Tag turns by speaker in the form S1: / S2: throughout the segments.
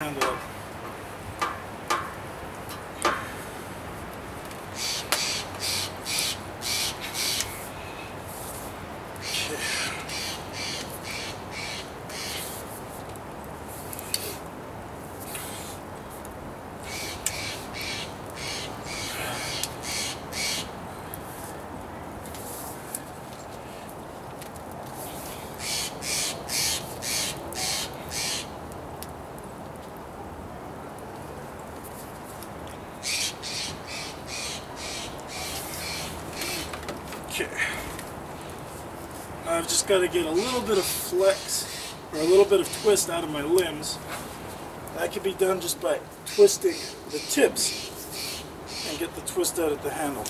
S1: handle it. Okay. I've just got to get a little bit of flex or a little bit of twist out of my limbs. That can be done just by twisting the tips and get the twist out at the handle.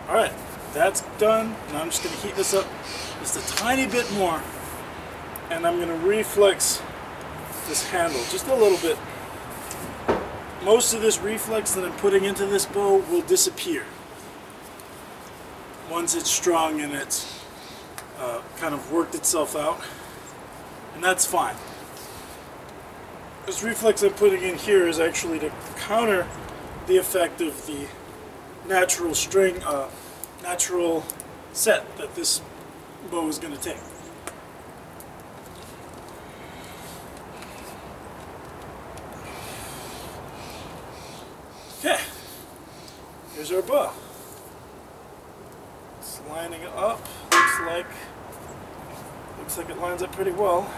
S1: Alright, that's done. Now I'm just going to heat this up just a tiny bit more, and I'm going to reflex this handle just a little bit. Most of this reflex that I'm putting into this bow will disappear once it's strong and it's kind of worked itself out, and that's fine. This reflex I'm putting in here is actually to counter the effect of the natural string, natural set that this bow is going to take. Okay, here's our bow. It's lining it up. Looks like it lines up pretty well.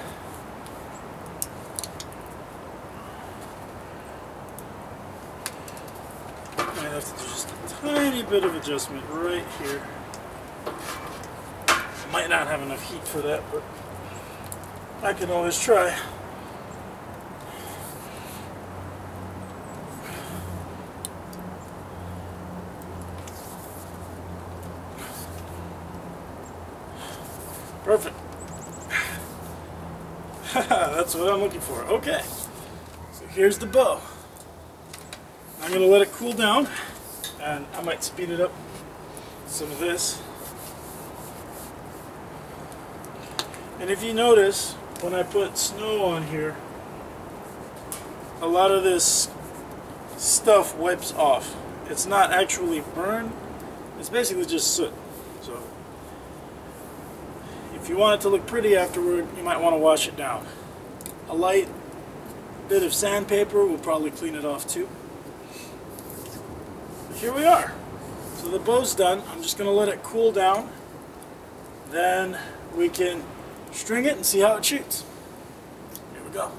S1: I have to do just a tiny bit of adjustment right here. Might not have enough heat for that, but I can always try. Perfect. That's what I'm looking for. Okay, so here's the bow. I'm going to let it cool down, and I might speed it up some of this. And if you notice, when I put snow on here, a lot of this stuff wipes off. It's not actually burned, it's basically just soot. So if you want it to look pretty afterward, you might want to wash it down. A light bit of sandpaper will probably clean it off too. But here we are. So the bow's done. I'm just going to let it cool down. Then we can string it and see how it shoots. Here we go.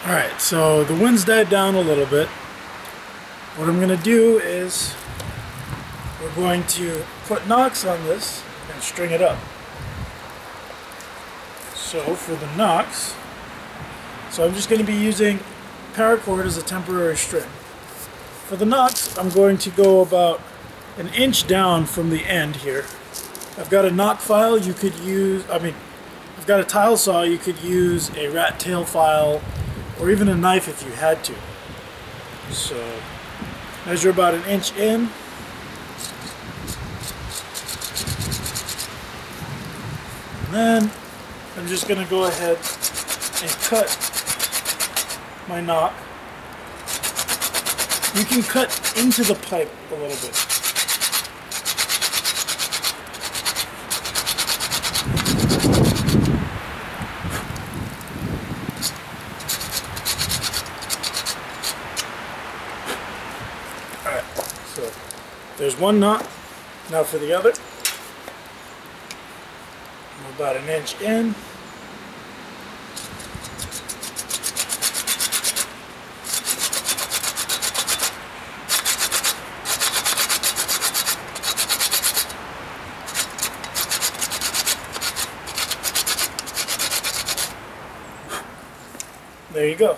S1: Alright, so the wind's died down a little bit. What I'm going to do is we're going to put nocks on this and string it up. So for the nocks, so I'm just going to be using paracord as a temporary string. For the nocks, I'm going to go about an inch down from the end here. I've got a nock file you could use, I've got a tile saw, you could use a rat tail file or even a knife if you had to. So measure about an inch in. And then I'm just going to go ahead and cut my nock. You can cut into the pipe a little bit. Alright, so there's one knot. Now for the other. I'm about an inch in. There you go.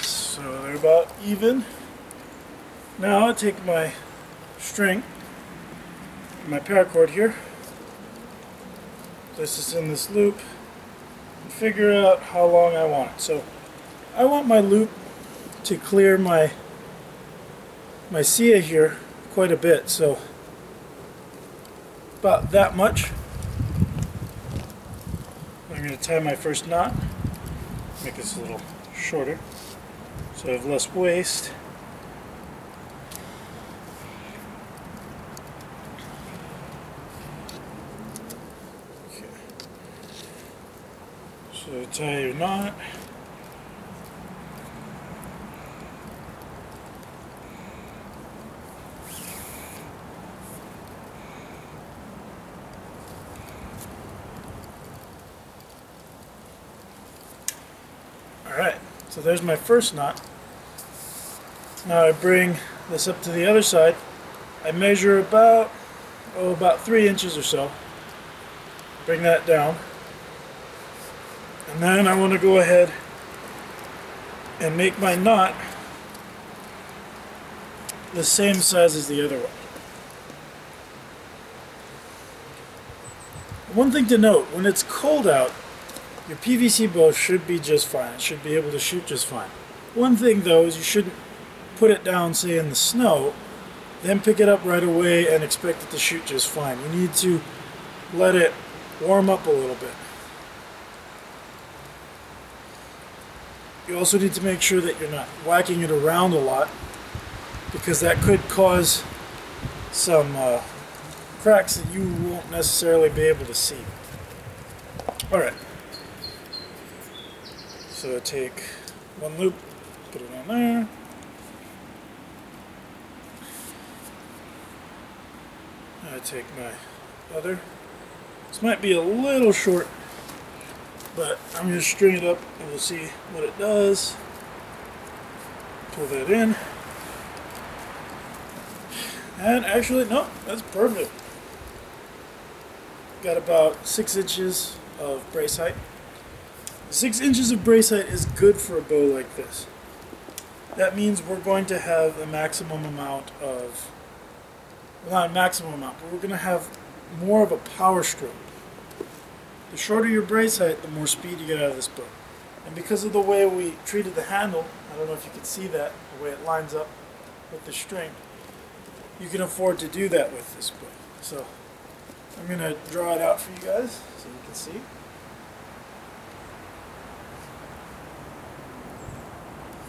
S1: So they're about even. Now I take my string, my paracord here, place this in this loop, and figure out how long I want it. So I want my loop to clear my siyah here quite a bit, so about that much. I'm going to tie my first knot, make this a little shorter so I have less waste. Okay. So tie your knot. Alright, so there's my first knot. Now I bring this up to the other side. I measure about 3 inches or so. Bring that down. And then I want to go ahead and make my knot the same size as the other one. One thing to note, when it's cold out, your PVC bow should be just fine. It should be able to shoot just fine. One thing though is you shouldn't put it down, say in the snow, then pick it up right away and expect it to shoot just fine. You need to let it warm up a little bit. You also need to make sure that you're not whacking it around a lot, because that could cause some cracks that you won't necessarily be able to see. Alright. So I take one loop, put it on there. I take my other. This might be a little short, but I'm going to string it up and we'll see what it does. Pull that in. And actually, no, that's perfect. Got about 6 inches of brace height. 6 inches of brace height is good for a bow like this. That means we're going to have a maximum amount of, well, not a maximum amount, but we're going to have more of a power stroke. The shorter your brace height, the more speed you get out of this bow. And because of the way we treated the handle, I don't know if you can see that, the way it lines up with the string, you can afford to do that with this bow. So I'm going to draw it out for you guys so you can see.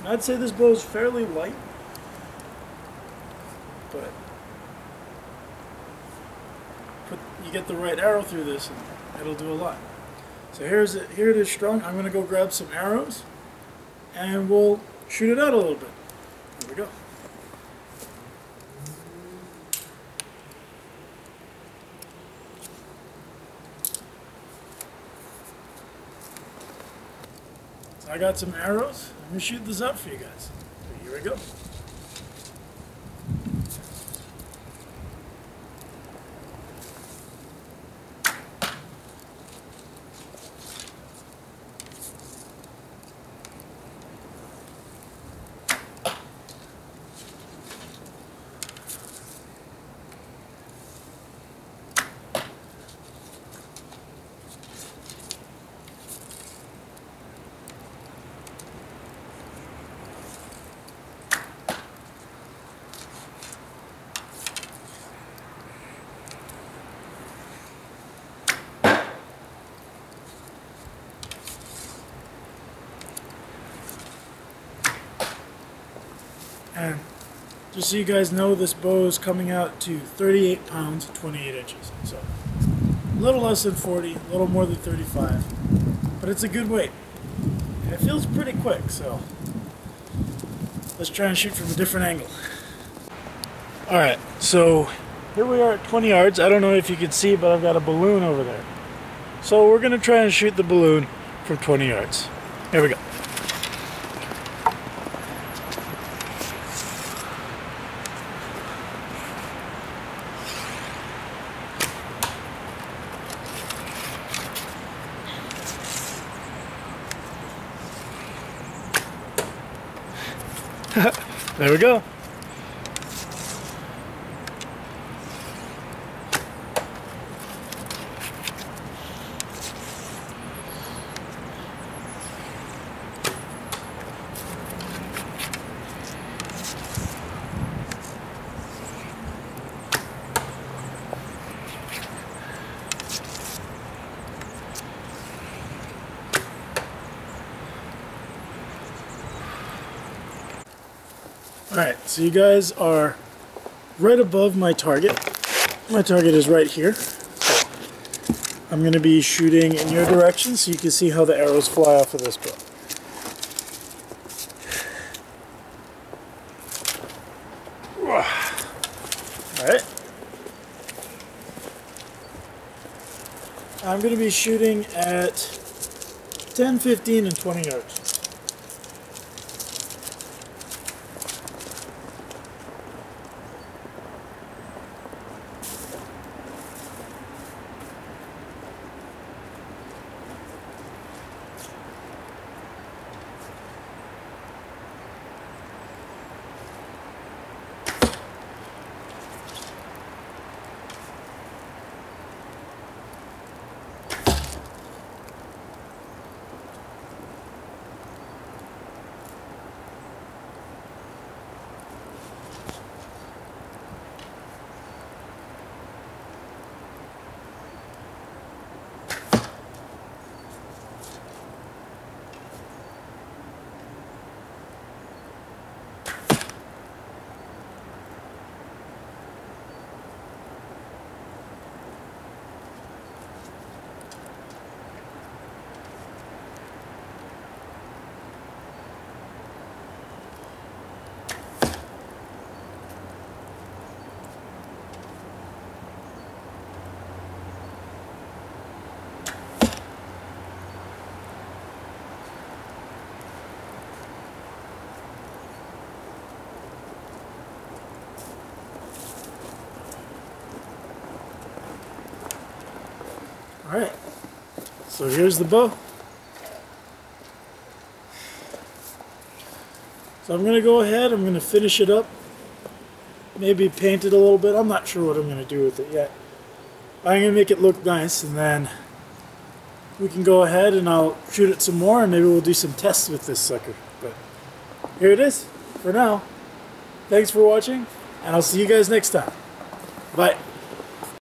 S1: And I'd say this bow is fairly light, but you get the right arrow through this and it'll do a lot. So here it is strung. I'm going to go grab some arrows and we'll shoot it out a little bit. Here we go. So I got some arrows. I'm going to shoot this out for you guys. So here we go. And just so you guys know, this bow is coming out to 38 pounds, 28 inches. So a little less than 40, a little more than 35, but it's a good weight. And it feels pretty quick, so let's try and shoot from a different angle. Alright, so here we are at 20 yards. I don't know if you can see, but I've got a balloon over there. So we're going to try and shoot the balloon from 20 yards. Here we go. There we go. Alright, so you guys are right above my target. My target is right here. So I'm going to be shooting in your direction so you can see how the arrows fly off of this bow. Alright. I'm going to be shooting at 10, 15, and 20 yards. Alright, so here's the bow. So I'm going to go ahead, I'm going to finish it up, maybe paint it a little bit. I'm not sure what I'm going to do with it yet. I'm going to make it look nice, and then we can go ahead and I'll shoot it some more, and maybe we'll do some tests with this sucker. But here it is for now. Thanks for watching, and I'll see you guys next time. Bye.